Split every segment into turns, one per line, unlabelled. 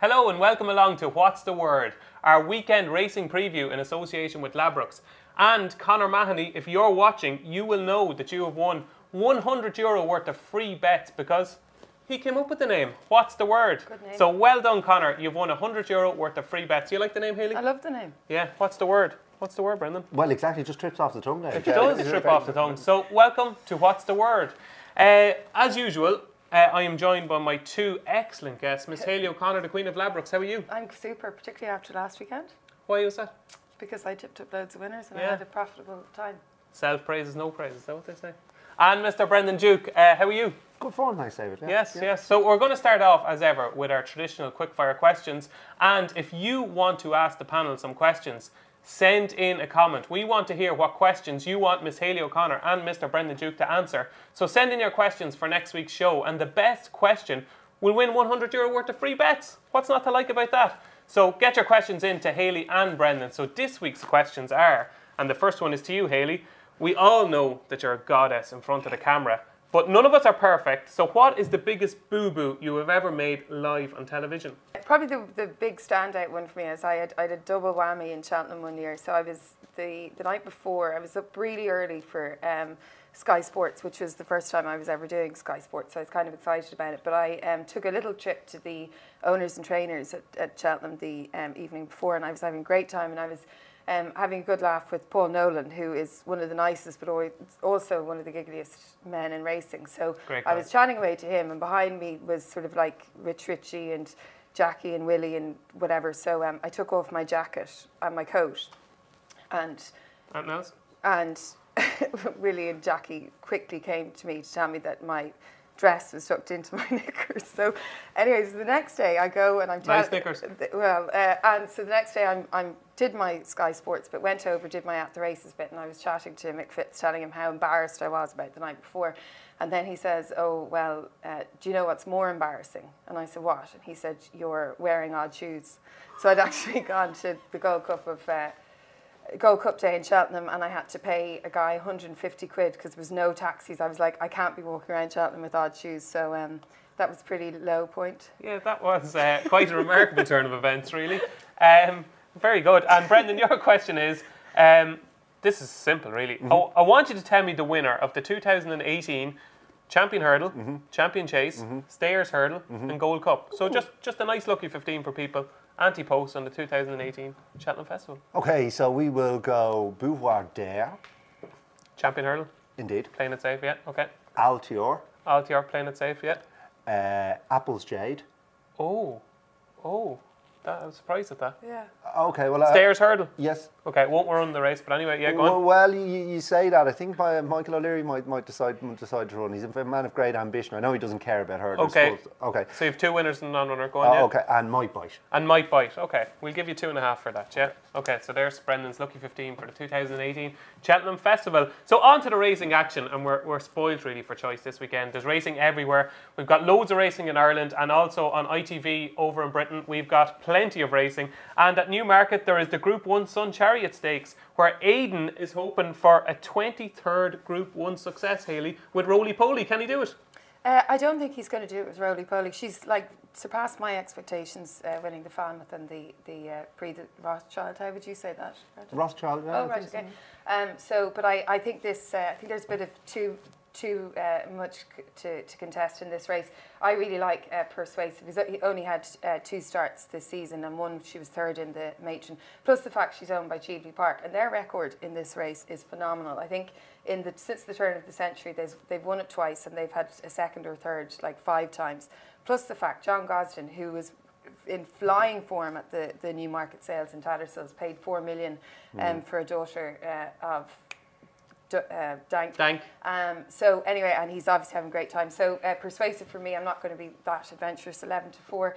Hello and welcome along to What's the Word, our weekend racing preview in association with Ladbrokes. And Conor Mahoney, if you're watching, you will know that you have won €100 worth of free bets because he came up with the name. What's the Word?
Good name.
So well done, Conor. You've won €100 worth of free bets. Do you like the name, Hayley?
I love the name.
Yeah. What's the Word? What's the word, Brendan?
Well, exactly. Just trips off the tongue now.
It does trip off the tongue. So welcome to What's the Word. As usual, I am joined by my two excellent guests, Miss Hayley O'Connor, the Queen of Ladbrokes. How are you?
I'm super, particularly after last weekend,
Why was that?
because I tipped up loads of winners and
Yeah.
I had a profitable time.
Self-praise is no praise, is that what they say? And Mr. Brendan Duke, how are you?
Good form, thanks, David. Yeah.
Yes. So we're going to start off, as ever, with our traditional quickfire questions. And if you want to ask the panel some questions, send in a comment. We want to hear what questions you want Miss Hayley O'Connor and Mr. Brendan Duke to answer. So send in your questions for next week's show, and the best question will win €100 worth of free bets. What's not to like about that? So get your questions in to Hayley and Brendan. So this week's questions are, and the first one is to you, Hayley. We all know that you're a goddess in front of the camera, but none of us are perfect. So what is the biggest boo-boo you have ever made live on television?
Probably the big standout one for me is I had a double whammy in Cheltenham one year. So I was, the night before, I was up really early for Sky Sports, which was the first time I was ever doing Sky Sports, so I was kind of excited about it. But I took a little trip to the owners and trainers at Cheltenham the evening before, and I was having a great time, and I was having a good laugh with Paul Nolan, who is one of the nicest but also one of the giggliest men in racing. So I was chatting away to him, and behind me was sort of like Richie and Jackie and Willie and whatever. So I took off my jacket and my coat, and Willie and Jackie quickly came to me to tell me that my dress was tucked into my knickers. So anyways, the next day I go and I'm
nice knickers.
Well, and so the next day I did my Sky Sports, but went over, did my At the Races bit, and I was chatting to Mick Fitz, telling him how embarrassed I was about the night before. And then he says, oh, well, do you know what's more embarrassing? And I said, what? And he said, you're wearing odd shoes. So I'd actually gone to the Gold Cup day in Cheltenham, and I had to pay a guy 150 quid because there was no taxis. I was like, I can't be walking around Cheltenham with odd shoes. So that was a pretty low point.
Yeah, that was quite a remarkable turn of events, really. Very good. And Brendan, your question is, this is simple, really. I want you to tell me the winner of the 2018 Champion Hurdle, Champion Chase, Stayers Hurdle, and Gold Cup. So just a nice lucky 15 for people. Anti-post on the 2018 Cheltenham Festival.
Okay, so we will go Beauvoir d'Air.
Champion Hurdle.
Indeed.
Playing it safe, yeah. Okay.
Altior.
Altior, playing it safe, yeah.
Apple's Jade.
Oh. I was surprised at that.
Yeah.
Okay, well...
Stayers Hurdle.
Yes.
Okay, won't run the race, but anyway, yeah, go on.
Well, you say that. I think Michael O'Leary might decide to run. He's a man of great ambition. I know he doesn't care about hurdles.
Okay.
Okay.
So you have two winners and a non-runner. Go on, yeah.
Okay, and Might Bite.
And Might Bite. Okay, we'll give you 2.5 for that, yeah? Okay, so there's Brendan's lucky 15 for the 2018 Cheltenham Festival. So on to the racing action, and we're spoiled really for choice this weekend. There's racing everywhere. We've got loads of racing in Ireland, and also on ITV over in Britain, we've got plenty of racing. And at Newmarket, there is the Group 1 Sun Chariot Stakes, where Aidan is hoping for a 23rd Group 1 success, Hayley, with Roly Poly. Can he do it?
I don't think he's going to do it with Roly Poly. She's like surpassed my expectations, winning the Falmouth and the Rothschild. How would you say that?
Rothschild. Yeah,
oh, right, okay. But I think this. I think there's a bit of too much to contest in this race. I really like Persuasive. He only had 2 starts this season, and one she was 3rd in the Matron. Plus the fact she's owned by Cheveley Park, and their record in this race is phenomenal. I think since the turn of the century, they've won it twice, and they've had a 2nd or 3rd like 5 times. Plus the fact John Gosden, who was in flying form at the Newmarket sales in Tattersalls, paid $4 million for a daughter of Dank. So anyway, and he's obviously having a great time. So Persuasive for me, I'm not going to be that adventurous, 11-4.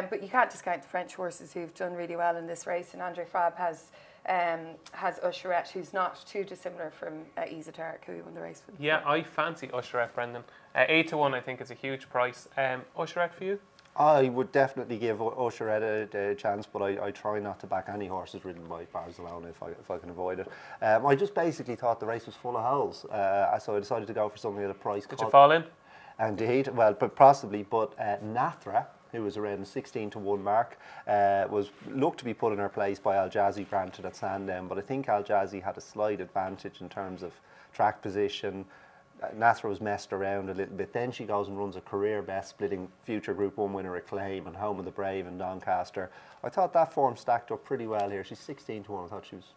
But you can't discount the French horses who've done really well in this race. And Andre Fab has Usherette, who's not too dissimilar from Esoteric, who won the race for them.
Yeah, I fancy Usherette, Brendan. 8-1, I think, is a huge price. Usherette for you?
I would definitely give Usherette a chance, but I try not to back any horses ridden by Barcelona if I can avoid it. I just basically thought the race was full of holes, so I decided to go for something at a price.
Did you fall in?
Indeed, well, but possibly. But Nathra who was around the 16-1 mark, was looked to be put in her place by Al Jazzi, granted at Sandown, but I think Al Jazzi had a slight advantage in terms of track position. Nasra was messed around a little bit. Then she goes and runs a career best, splitting future Group 1 winner Acclaim and Home of the Brave in Doncaster. I thought that form stacked up pretty well here. She's 16-1. I thought she was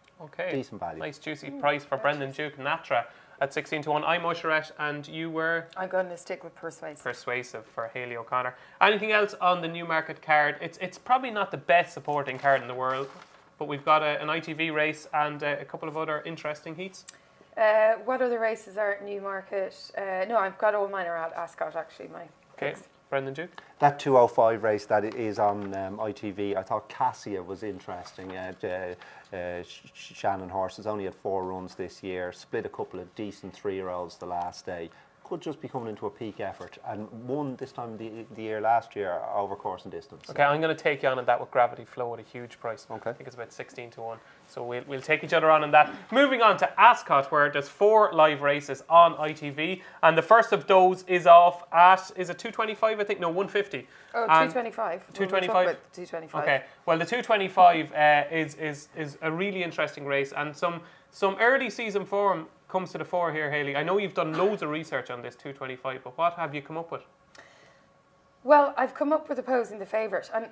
decent value.
Nice juicy price for Brendan Duke. Natra at 16-1. I'm Usherette, and you were?
I'm going to stick with Persuasive.
Persuasive for Hayley O'Connor. Anything else on the Newmarket card? It's probably not the best supporting card in the world, but we've got an ITV race and a couple of other interesting heats.
What other races are at Newmarket? No, I've got all mine are at Ascot, actually.
Okay, Brendan Duke?
That 205 race that is on ITV, I thought Cassia was interesting. Shannon Horse has only had 4 runs this year, split a couple of decent 3-year-olds the last day. Could just be coming into a peak effort, and won this time the year last year over course and distance.
Okay, I'm going to take you on that with Gravity Flow at a huge price.
Okay.
I think it's about 16-1. So we'll take each other on that. Moving on to Ascot, where there's 4 live races on ITV, and the first of those is off at, is it 225? I think, no, 150.
Oh, 225.
225?
225.
Okay, well the 225 is a really interesting race, and some early season form comes to the fore here, Hayley. I know you've done loads of research on this 225, but what have you come up with?
Well, I've come up with opposing the favourite, and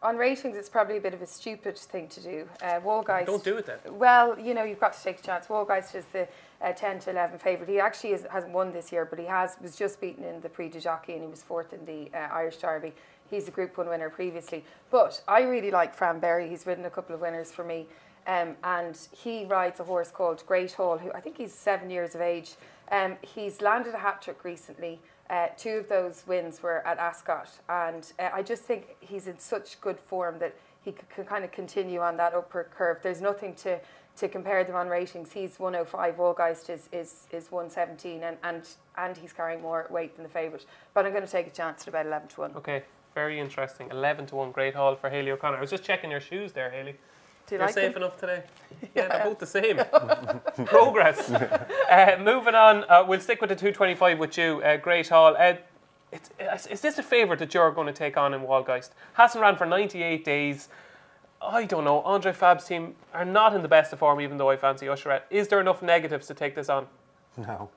on ratings, it's probably a bit of a stupid thing to do. Wallgeist.
Don't do it then.
Well, you've got to take a chance. Wallgeist is the 10-11 favourite. He actually hasn't won this year, but he was just beaten in the Prix de Jockey, and he was 4th in the Irish Derby. He's a Group 1 winner previously. But I really like Fran Berry. He's ridden a couple of winners for me. And he rides a horse called Great Hall, who I think he's 7 years of age. He's landed a hat-trick recently. 2 of those wins were at Ascot. And I just think he's in such good form that he could kind of continue on that upward curve. There's nothing to compare them on ratings. He's 105, Wallgeist is 117, and he's carrying more weight than the favourite. But I'm going to take a chance at about 11-1.
Okay, very interesting. 11-1 Great Hall for Hayley O'Connor. I was just checking your shoes there, Hayley. You're
like
safe
them?
enough today. Yeah, they're both the same. Progress. Moving on, we'll stick with the 225 with you, Great Hall. Is this a favourite that you're going to take on in Wallgeist? Hasn't ran for 98 days. I don't know. Andre Fab's team are not in the best of form, even though I fancy Usherette. Is there enough negatives to take this on?
No.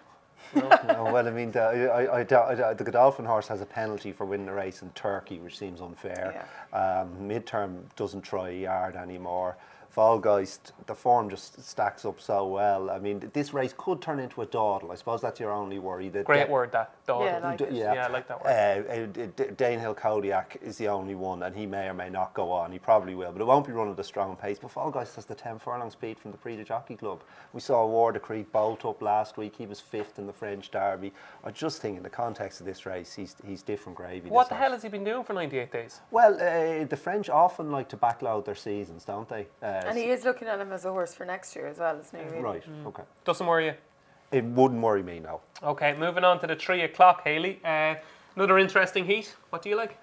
No, well, I mean, the Godolphin horse has a penalty for winning the race in Turkey, which seems unfair. Yeah. Midterm doesn't try a yard anymore. Wallgeist, the form just stacks up so well. I mean, this race could turn into a dawdle. I suppose that's your only worry.
Great word, that. Dawdle.
Yeah, I like it.
Yeah, I like that word.
Danehill Kodiak is the only one, and he may or may not go on. He probably will, but it won't be running at a strong pace. But Wallgeist has the 10 furlong speed from the Prix de Jockey Club. We saw Ward of Creek bolt up last week. He was 5th in the French Derby. I just think in the context of this race, he's different gravy.
What the hell has he been doing for 98 days?
Well, the French often like to backload their seasons, don't they?
And he is looking at him as a horse for next year as well, isn't he? Really?
Right, okay.
Doesn't worry you?
It wouldn't worry me, no.
Okay, moving on to the 3 o'clock, Hayley. Another interesting heat. What do you like?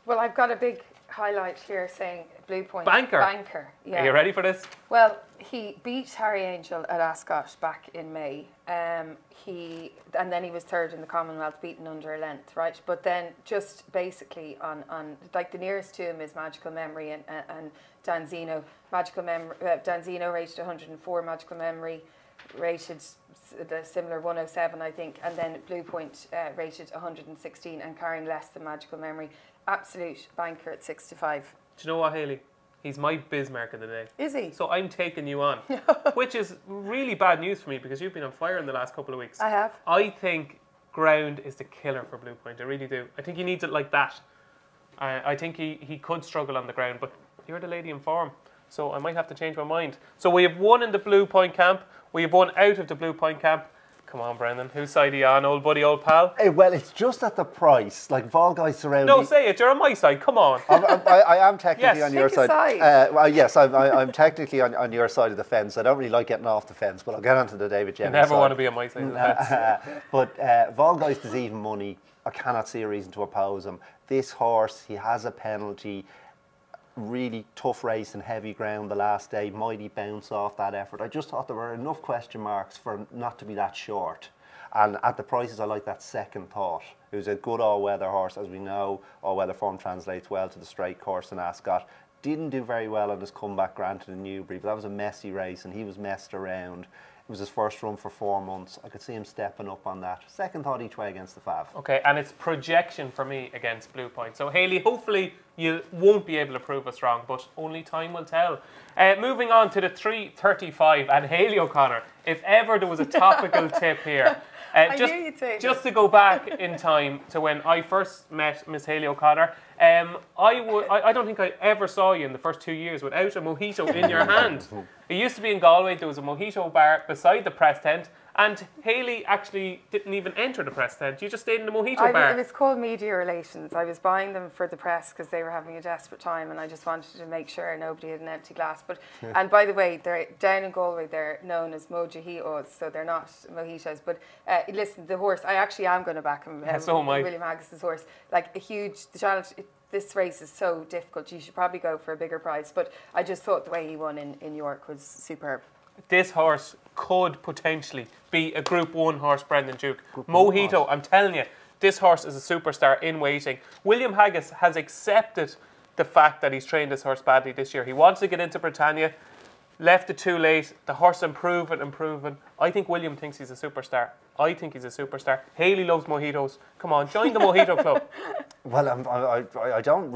Well, I've got a big highlight here saying Blue Point.
Banker.
Banker, yeah.
Are you ready for this?
Well, he beat Harry Angel at Ascot back in May. And then he was 3rd in the Commonwealth, beaten under a length, right? But then just basically on like the nearest to him is Magical Memory and Danzino. Danzino rated 104, Magical Memory rated the similar 107, I think, and then Blue Point rated 116 and carrying less than Magical Memory. Absolute banker at 6-5.
Do you know what, Hayley? He's my Bismarck of the day.
Is he?
So I'm taking you on, which is really bad news for me because you've been on fire in the last couple of weeks.
I have.
I think ground is the killer for Blue Point. I really do. I think he needs it like that. I think he could struggle on the ground, but you're the lady in form. So I might have to change my mind. So we have 1 in the Blue Point camp. We have 1 out of the Blue Point camp. Come on, Brendan. Whose side are you on, old buddy, old pal?
Well, it's just at the price. Like, Wallgeist around...
No, say it. You're on my side. Come on.
I am technically on your side.
Well,
yes, I'm technically on your side of the fence. I don't really like getting off the fence, but I'll get onto the David Jennings
You never
side.
want to be on my side of the fence.
But Wallgeist is even money. I cannot see a reason to oppose him. This horse, he has a penalty. Really tough race and heavy ground the last day. Might he bounce off that effort? I just thought there were enough question marks for not to be that short. And at the prices, I like that second thought. It was a good all-weather horse. As we know, all-weather form translates well to the straight course in Ascot. Didn't do very well on his comeback, granted, in Newbury, but that was a messy race and he was messed around. It was his first run for 4 months. I could see him stepping up on that. Second thought each way against the Fav. Okay,
and it's projection for me against Blue Point. So, Hayley, hopefully you won't be able to prove us wrong, but only time will tell. Moving on to the 3:35, and Hayley O'Connor, if ever there was a topical tip here, just to go back in time to when I first met Miss Hayley O'Connor, I don't think I ever saw you in the first 2 years without a mojito in your hand. It used to be in Galway, there was a mojito bar beside the press tent, and Hayley actually didn't even enter the press tent. You just stayed in the mojito bar.
It was called media relations. I was buying them for the press because they were having a desperate time, and I just wanted to make sure nobody had an empty glass. But and by the way, they're down in Galway. They're known as mojitos, so they're not mojitos. But listen, the horse. I actually am going to back him.
So am I.
William Haggis's horse, like a huge. The challenge. This race is so difficult. You should probably go for a bigger prize. But I just thought the way he won in York was superb.
This horse could potentially be a Group 1 horse, Brendan Duke. Mojito, I'm telling you, this horse is a superstar in waiting. William Haggis has accepted the fact that he's trained this horse badly this year. He wants to get into Britannia, left it too late. The horse improving. I think William thinks he's a superstar. I think he's a superstar. Hayley loves mojitos. Come on, join the Mojito Club.
Well, I don't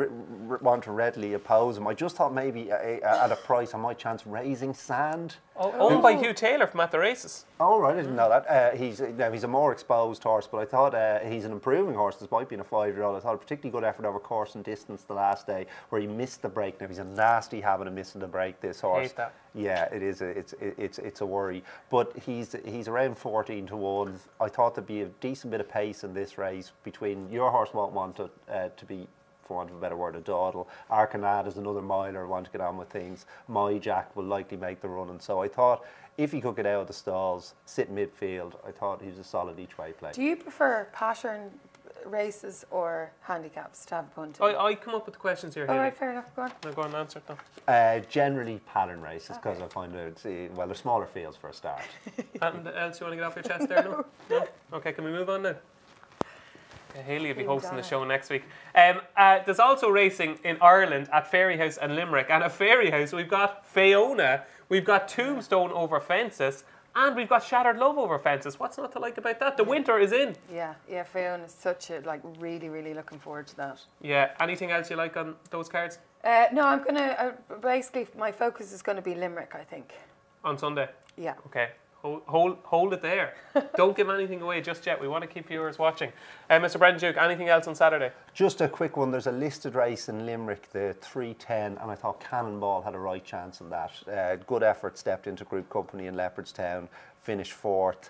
want to readily oppose him. I just thought maybe at a price I might chance Raising Sand.
Owned by Hugh Taylor from At the Races.
Oh, right, I didn't know that. He's a more exposed horse, but I thought he's an improving horse despite being a 5-year-old. I thought a particularly good effort over course and distance the last day where he missed the break. Now, he's a nasty habit of missing the break, this horse.
Hate that.
Yeah, it is. It's a worry. But he's around 14 to 1. I thought there'd be a decent bit of pace in this race between your horse won't want to be, for want of a better word, a dawdle. Arcanad is another miler, want to get on with things. My Jack will likely make the run, and so I thought if he could get out of the stalls, sit midfield, I thought he was a solid each way play.
Do you prefer pattern races or handicaps to have a punt in?
I come up with the questions here.
All right, fair enough. Go on.
I'll go and answer it then.
Generally pattern races because I find well, they're smaller fields for a start.
Anything else you want to get off your chest there? No? Okay, can we move on now? Hayley will be hosting the show next week. There's also racing in Ireland at Fairyhouse and Limerick. And at Fairyhouse, we've got Fiona, we've got Tombstone over fences, and we've got Shattered Love over fences. What's not to like about that? The winter is in.
Yeah, Fiona is such a, really, really looking forward to that.
Yeah, anything else you like on those cards?
No, I'm going to, basically, my focus is going to be Limerick, I think.
On Sunday?
Yeah.
Okay. Hold it there. Don't give anything away just yet. We want to keep viewers watching. Mr. Brendan Duke, anything else on Saturday?
Just a quick one. There's a listed race in Limerick, the 3:10, and I thought Cannonball had a right chance in that. Good effort, stepped into group company in Leopardstown, finished 4th.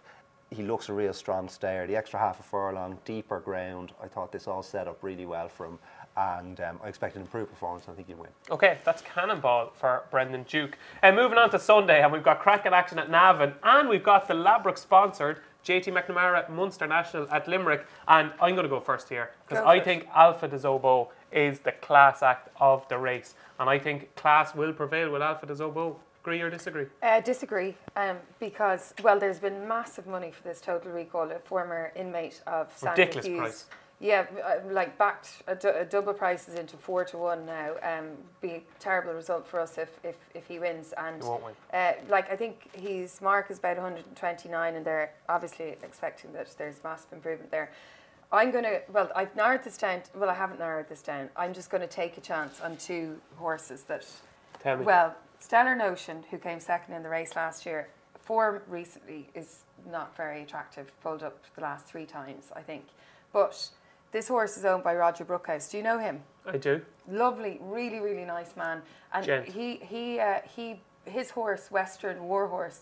He looks a real strong stayer. The extra half a furlong, deeper ground. I thought this all set up really well for him. And I expect an improved performance. I think he'll win. Okay, that's Cannonball for Brendan Duke. And moving on to Sunday, and we've got cracking action at Navan, and we've got the Ladbrokes sponsored JT McNamara Munster National at Limerick. And I'm going to go first here because I think Alpha de Zobo is the class act of the race, and I think class will prevail with Alpha de Zobo. Agree or disagree? Disagree,
because, well, there's been massive money for this Total Recall, a former inmate of Sandy
Ridiculous
Hughes.
Price.
Yeah, backed a double prices into 4 to 1 now. Be a terrible result for us if he wins. And
he won't win.
I think his mark is about 129, and they're obviously expecting that there's massive improvement there. I've narrowed this down. Well, I haven't narrowed this down. I'm just going to take a chance on 2 horses that.
Tell me.
Well, Stellar Notion, who came second in the race last year, form recently is not very attractive. Pulled up the last 3 times, I think, but. This horse is owned by Roger Brookhouse. Do you know him?
I do.
Lovely, really, really nice man. And
Gent.
his horse, Western Warhorse,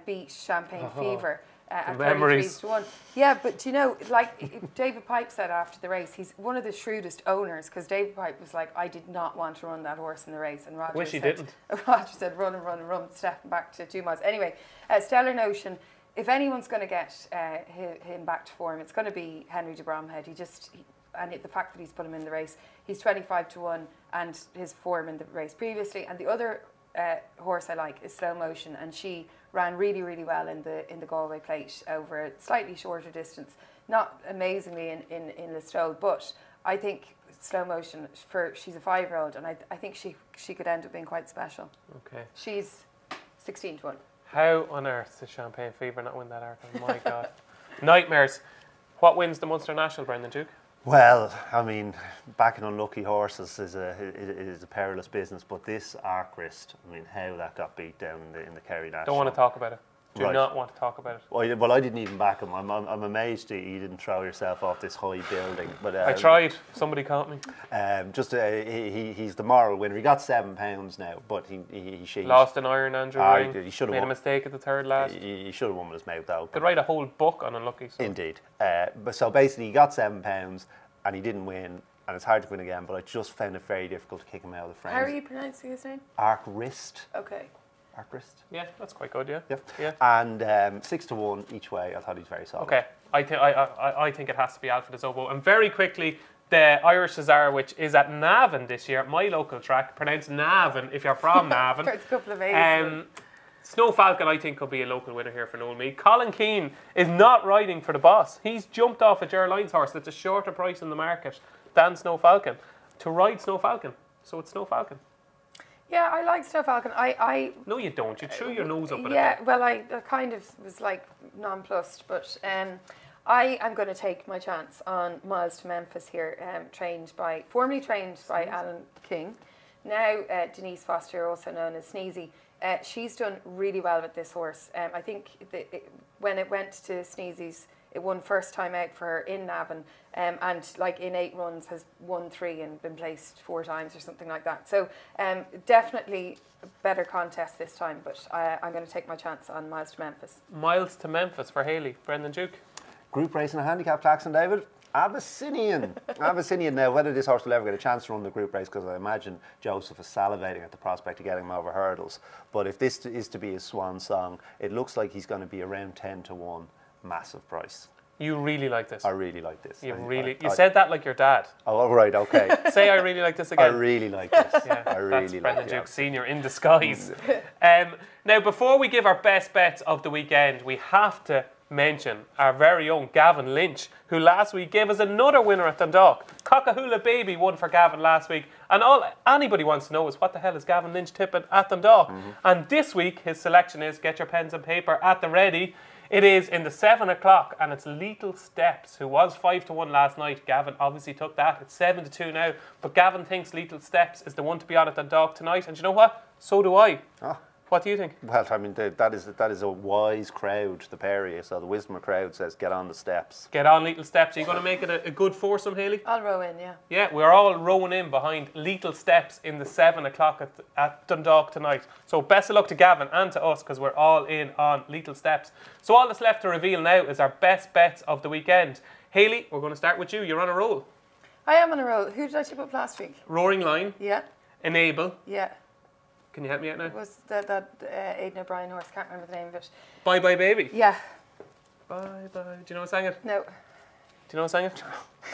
beat Champagne Fever at 33-1. Yeah, but do you know, like David Pipe said after the race, he's one of the shrewdest owners, because David Pipe was like, I did not want to run that horse in the race, and Roger
Wish he didn't.
Roger said, run, stepping back to 2 miles. Anyway, Stellar Notion. If anyone's going to get him back to form, it's going to be Henry de Bromhead. The fact that he's put him in the race, he's 25 to 1, and his form in the race previously. And the other horse I like is Slow Motion, and she ran really, really well in the Galway Plate over a slightly shorter distance. Not amazingly in Listowel, but I think Slow Motion, she's a 5-year-old, and I think she could end up being quite special.
Okay.
She's 16 to 1.
How on earth did Champagne Fever not win that Arthur? My God. Nightmares. What wins the Munster National, Brendan Duke?
Well, I mean, backing unlucky horses is a perilous business, but this Arkwrist, I mean, how that got beat down in the Kerry National.
Don't want to talk about it. Do
Right.
not want to talk about it.
Well, I didn't even back him. I'm amazed that you didn't throw yourself off this high building. But
I tried. Somebody caught me.
He's the moral winner. He got £7 now, but he
Lost an iron, Andrew Ring.
He should have
made
won.
a mistake at the third last.
He should have won with his mouth open.
Could write a whole book on unlucky. So.
Indeed. But so basically, he got £7 and he didn't win. And it's hard to win again, but I just found it very difficult to kick him out of the frame.
How are you pronouncing his name?
Arkwrist.
Okay.
Arkwrist.
Yeah, that's quite good. Yeah.
Yep.
Yeah.
And 6 to 1 each way. I thought he's very solid.
Okay. I think it has to be Alpha de Zobo. And very quickly, the Irish Cesar, which is at Navan this year, my local track, pronounced Navan if you're from Navan.
It's a couple of A's.
Snow Falcon, I think, could be a local winner here for Noel Mead. Colin Keane is not riding for the boss. He's jumped off a Ger Lyons horse that's a shorter price in the market than Snow Falcon to ride Snow Falcon. So it's Snow Falcon.
Yeah, I like Snow Falcon.
No, you don't. You threw your nose up at it.
Yeah, well, I kind of was like nonplussed, but I am going to take my chance on Miles to Memphis here, formerly trained by Alan King. Now Denise Foster, also known as Sneezy. She's done really well with this horse. I think when it went to Sneezy's, it won first time out for her in Navan, and like in 8 runs has won 3 and been placed 4 times or something like that. So definitely a better contest this time, but I'm going to take my chance on Miles to Memphis.
Miles to Memphis for Haley. Brendan Duke.
Group race and a handicap, Claxon David. Abyssinian. Abyssinian now, whether this horse will ever get a chance to run the group race, because I imagine Joseph is salivating at the prospect of getting him over hurdles. But if this is to be his swan song, it looks like he's going to be around 10 to 1. Massive price.
You really like this.
I really like this.
You said that like your dad.
Oh, right, okay.
Say I really like this again.
I really like this.
Yeah,
I really like
Brendan
it.
Duke Senior in disguise. Now, before we give our best bets of the weekend, we have to mention our very own Gavin Lynch, who last week gave us another winner at Dundalk. Cockahula Baby won for Gavin last week, and all anybody wants to know is what the hell is Gavin Lynch tipping at Dundalk? And this week his selection is, get your pens and paper at the ready. It is in the 7 o'clock, and it's Lethal Steps, who was 5 to 1 last night. Gavin obviously took that. It's 7 to 2 now, but Gavin thinks Lethal Steps is the one to be on at Dundalk tonight. And you know what? So do I.
Oh.
What do you think?
Well, I mean, that is a wise crowd, the Perrier. So the Wismer crowd says, get on the steps.
Get on Lethal Steps. Are you going to make it a good foursome, Haley?
I'll row in, yeah.
Yeah, we're all rowing in behind Lethal Steps in the 7 o'clock at Dundalk tonight. So best of luck to Gavin and to us, because we're all in on Lethal Steps. So all that's left to reveal now is our best bets of the weekend. Haley, we're going to start with you. You're on a roll.
I am on a roll. Who did I tip up last week?
Roaring Lion.
Yeah.
Enable.
Yeah.
Can you help me out now?
It was that Aidan O'Brien horse. Can't remember the name of it.
Bye Bye Baby.
Yeah.
Bye Bye. Do you know who sang it?
No.
Do you know who sang it?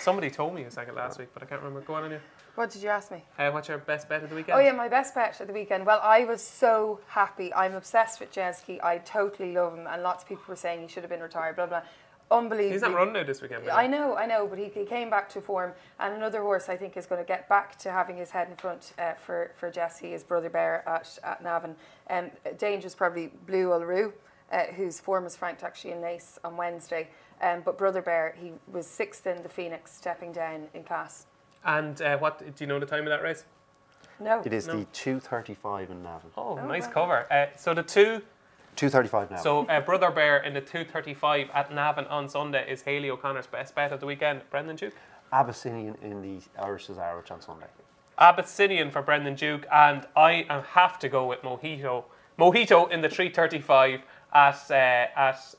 Somebody told me who sang it last week, but I can't remember. Go on you.
What did you ask me?
What's your best bet of the weekend?
Oh yeah, my best bet of the weekend. Well, I was so happy. I'm obsessed with Jeski. I totally love him, and lots of people were saying he should have been retired. Blah blah. Unbelievable.
He's not running now this weekend.
I know, but he came back to form, and another horse I think is going to get back to having his head in front for Jesse is Brother Bear at Navan. Danger's probably Blue Uluru, whose form was franked actually in Nace on Wednesday. But Brother Bear, he was 6th in the Phoenix, stepping down in class.
And what do you know the time of that race?
No.
It is the 2:35 in Navan.
Oh, nice
wow.
cover. So the
2:35 now.
So Brother Bear in the 2:35 at Navan on Sunday is Haley O'Connor's best bet of the weekend. Brendan Duke?
Abyssinian in the Irish Cesar, which on Sunday.
Abyssinian for Brendan Duke, and I have to go with Mojito. Mojito in the 3:35 at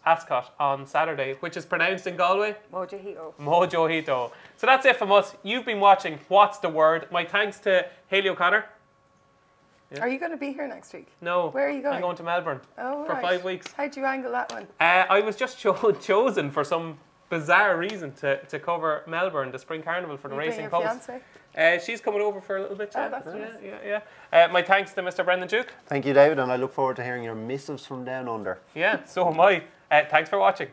Ascot on Saturday, which is pronounced in Galway Mojito. So that's it from us. You've been watching What's the Word. My thanks to Haley O'Connor.
Yeah. Are you going to be here next week?
No.
Where are you going?
I'm going to Melbourne for 5 weeks.
How'd you angle that one?
I was just chosen for some bizarre reason to cover Melbourne, the Spring Carnival for the Racing Post. She's coming over for a little bit.
Oh, that's nice.
Yeah. My thanks to Mr. Brendan Duke.
Thank you, David, and I look forward to hearing your missives from down under.
Yeah, so am I. Thanks for watching.